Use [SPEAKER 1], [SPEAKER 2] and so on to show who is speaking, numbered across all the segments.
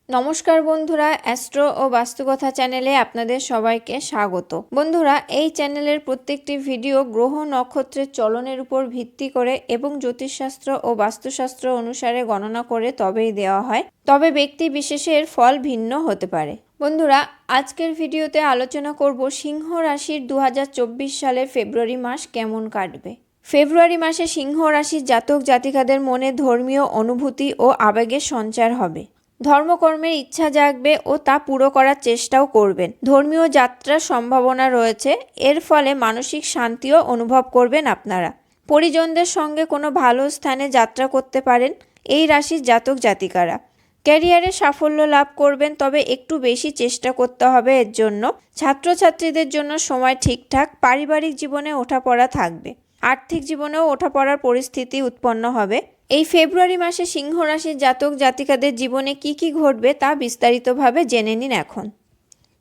[SPEAKER 1] নমস্কার বন্ধুরা, অ্যাস্ট্রো ও বাস্তুকথা চ্যানেলে আপনাদের সবাইকে স্বাগত। বন্ধুরা, এই চ্যানেলের প্রত্যেকটি ভিডিও গ্রহ নক্ষত্রের চলনের উপর ভিত্তি করে এবং জ্যোতিষশাস্ত্র ও বাস্তুশাস্ত্র অনুসারে গণনা করে তবেই দেওয়া হয়, তবে ব্যক্তি বিশেষের ফল ভিন্ন হতে পারে। বন্ধুরা, আজকের ভিডিওতে আলোচনা করব সিংহ রাশির 2024 সালের ফেব্রুয়ারি মাস কেমন কাটবে। ফেব্রুয়ারি মাসে সিংহ রাশির জাতক জাতিকাদের মনে ধর্মীয় অনুভূতি ও আবেগের সঞ্চার হবে। ধর্মকর্মের ইচ্ছা জাগবে ও তা পুরো করার চেষ্টাও করবেন। ধর্মীয় যাত্রার সম্ভাবনা রয়েছে, এর ফলে মানসিক শান্তিও অনুভব করবেন আপনারা। পরিজনদের সঙ্গে কোনো ভালো স্থানে যাত্রা করতে পারেন এই রাশির জাতক জাতিকারা। ক্যারিয়ারে সাফল্য লাভ করবেন, তবে একটু বেশি চেষ্টা করতে হবে এর জন্য। ছাত্রছাত্রীদের জন্য সময় ঠিকঠাক। পারিবারিক জীবনে ওঠাপড়া থাকবে। আর্থিক জীবনেও ওঠাপড়ার পরিস্থিতি উৎপন্ন হবে। এই ফেব্রুয়ারি মাসে সিংহ রাশির জাতক জাতিকাদের জীবনে কি কি ঘটবে তা বিস্তারিতভাবে জেনে নিন এখন।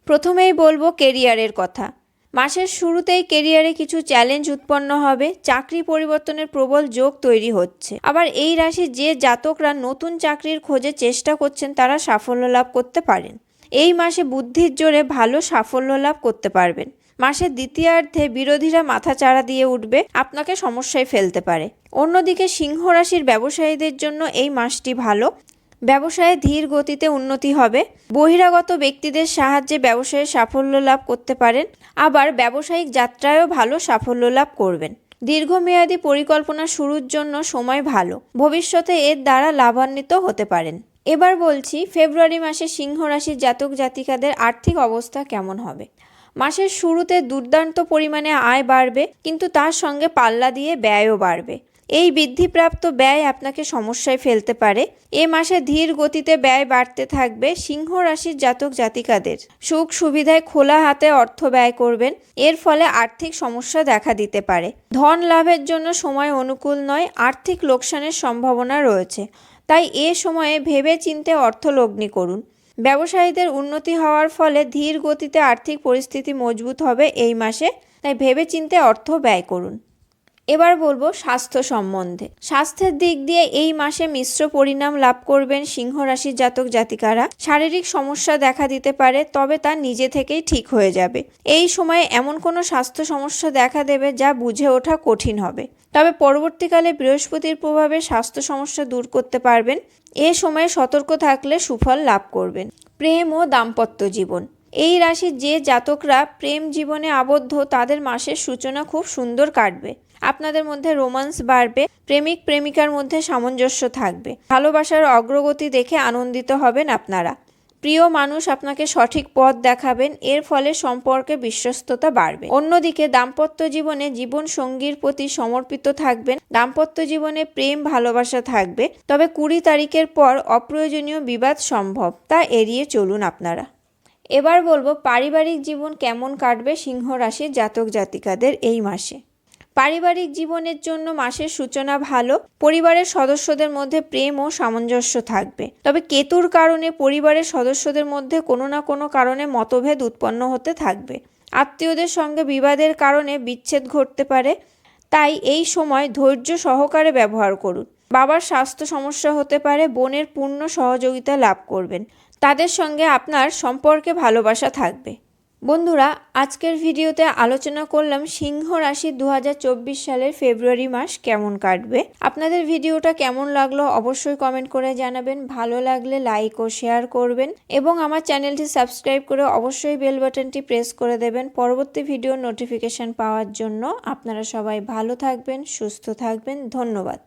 [SPEAKER 1] প্রথমেই বলবো কেরিয়ারের কথা। মাসের শুরুতেই কেরিয়ারে কিছু চ্যালেঞ্জ উৎপন্ন হবে। চাকরি পরিবর্তনের প্রবল যোগ তৈরি হচ্ছে। আবার এই রাশির যে জাতকরা নতুন চাকরির খোঁজে চেষ্টা করছেন তারা সাফল্য লাভ করতে পারেন। এই মাসে বুদ্ধির জোরে ভালো সাফল্য লাভ করতে পারবেন। মাসের দ্বিতীয়ার্ধে বিরোধীরা মাথাচাড়া দিয়ে উঠবে, আপনাকে সমস্যায় ফেলতে পারে। অন্যদিকে সিংহ রাশির ব্যবসায়ীদের জন্য এই মাসটি ভালো। ব্যবসায়ে ধীর গতিতে উন্নতি হবে। বহিরাগত ব্যক্তিদের সাহায্যে ব্যবসায়ে সাফল্য লাভ করতে পারেন। আবার ব্যবসায়িক যাত্রায়ও ভালো সাফল্য লাভ করবেন। দীর্ঘমেয়াদী পরিকল্পনা শুরুর জন্য সময় ভালো। ভবিষ্যতে এর দ্বারা লাভান্বিত হতে পারেন। এবার বলছি ফেব্রুয়ারি মাসে সিংহ রাশির জাতক জাতিকাদের আর্থিক অবস্থা কেমন হবে। মাসের শুরুতে দুর্দান্ত পরিমাণে আয় বাড়বে, কিন্তু তার সঙ্গে পাল্লা দিয়ে ব্যয়ও বাড়বে। এই বৃদ্ধিপ্রাপ্ত ব্যয় আপনাকে সমস্যায় ফেলতে পারে। এ মাসে ধীর গতিতে ব্যয় বাড়তে থাকবে। সিংহ রাশির জাতক জাতিকাদের সুখ সুবিধায় খোলা হাতে অর্থ ব্যয় করবেন, এর ফলে আর্থিক সমস্যা দেখা দিতে পারে। ধন লাভের জন্য সময় অনুকূল নয়। আর্থিক লোকসানের সম্ভাবনা রয়েছে, তাই এ সময়ে ভেবে চিন্তে অর্থ লগ্নি করুন। ব্যবসায়ীদের উন্নতি হওয়ার ফলে ধীর গতিতে আর্থিক পরিস্থিতি মজবুত হবে এই মাসে, তাই ভেবেচিন্তে অর্থ ব্যয় করুন। এবার বলবো স্বাস্থ্য সম্বন্ধে। স্বাস্থ্যের দিক দিয়ে এই মাসে মিশ্র পরিণাম লাভ করবেন সিংহ রাশির জাতক জাতিকারা। শারীরিক সমস্যা দেখা দিতে পারে, তবে তা নিজে থেকেই ঠিক হয়ে যাবে। এই সময়ে এমন কোনো স্বাস্থ্য সমস্যা দেখা দেবে যা বুঝে ওঠা কঠিন হবে, তবে পরবর্তীকালে বৃহস্পতির প্রভাবে স্বাস্থ্য সমস্যা দূর করতে পারবেন। এ সময়ে সতর্ক থাকলে সুফল লাভ করবেন। প্রেম ও দাম্পত্য জীবন। এই রাশির যে জাতকরা প্রেম জীবনে আবদ্ধ তাদের মাসের সূচনা খুব সুন্দর কাটবে। আপনাদের মধ্যে রোমান্স বাড়বে। প্রেমিক প্রেমিকার মধ্যে সামঞ্জস্য থাকবে। ভালোবাসার অগ্রগতি দেখে আনন্দিত হবেন আপনারা। প্রিয় মানুষ আপনাকে সঠিক পথ দেখাবেন, এর ফলে সম্পর্কে বিশ্বস্ততা বাড়বে। অন্যদিকে দাম্পত্য জীবনে জীবন সঙ্গীর প্রতি সমর্পিত থাকবেন। দাম্পত্য জীবনে প্রেম ভালোবাসা থাকবে, তবে 20 তারিখের পর অপ্রয়োজনীয় বিবাদ সম্ভব, তা এড়িয়ে চলুন আপনারা। এবার বলবো পারিবারিক জীবন কেমন কাটবে সিংহ রাশির জাতক জাতিকাদের এই মাসে। পারিবারিক জীবনের জন্য মাসের সূচনা ভালো। পরিবারের সদস্যদের মধ্যে প্রেম ও সামঞ্জস্য থাকবে, তবে কেতুর কারণে পরিবারের সদস্যদের মধ্যে কোনো না কোনো কারণে মতভেদ উৎপন্ন হতে থাকবে। আত্মীয়দের সঙ্গে বিবাদের কারণে বিচ্ছেদ ঘটতে পারে, তাই এই সময় ধৈর্য সহকারে ব্যবহার করুন। বাবার স্বাস্থ্য সমস্যা হতে পারে। বোনের পূর্ণ সহযোগিতা লাভ করবেন। তাদের সঙ্গে আপনার সম্পর্কে ভালোবাসা থাকবে। বন্ধুরা, আজকের ভিডিওতে আলোচনা করলাম সিংহ রাশির 2024 সালের ফেব্রুয়ারি মাস কেমন কাটবে। আপনাদের ভিডিওটা কেমন লাগলো অবশ্যই কমেন্ট করে জানাবেন। ভালো লাগলে লাইক ও শেয়ার করবেন এবং আমার চ্যানেলটি সাবস্ক্রাইব করে অবশ্যই বেল বাটনটি প্রেস করে দেবেন পরবর্তী ভিডিওর নোটিফিকেশন পাওয়ার জন্য। আপনারা সবাই ভালো থাকবেন, সুস্থ থাকবেন। ধন্যবাদ।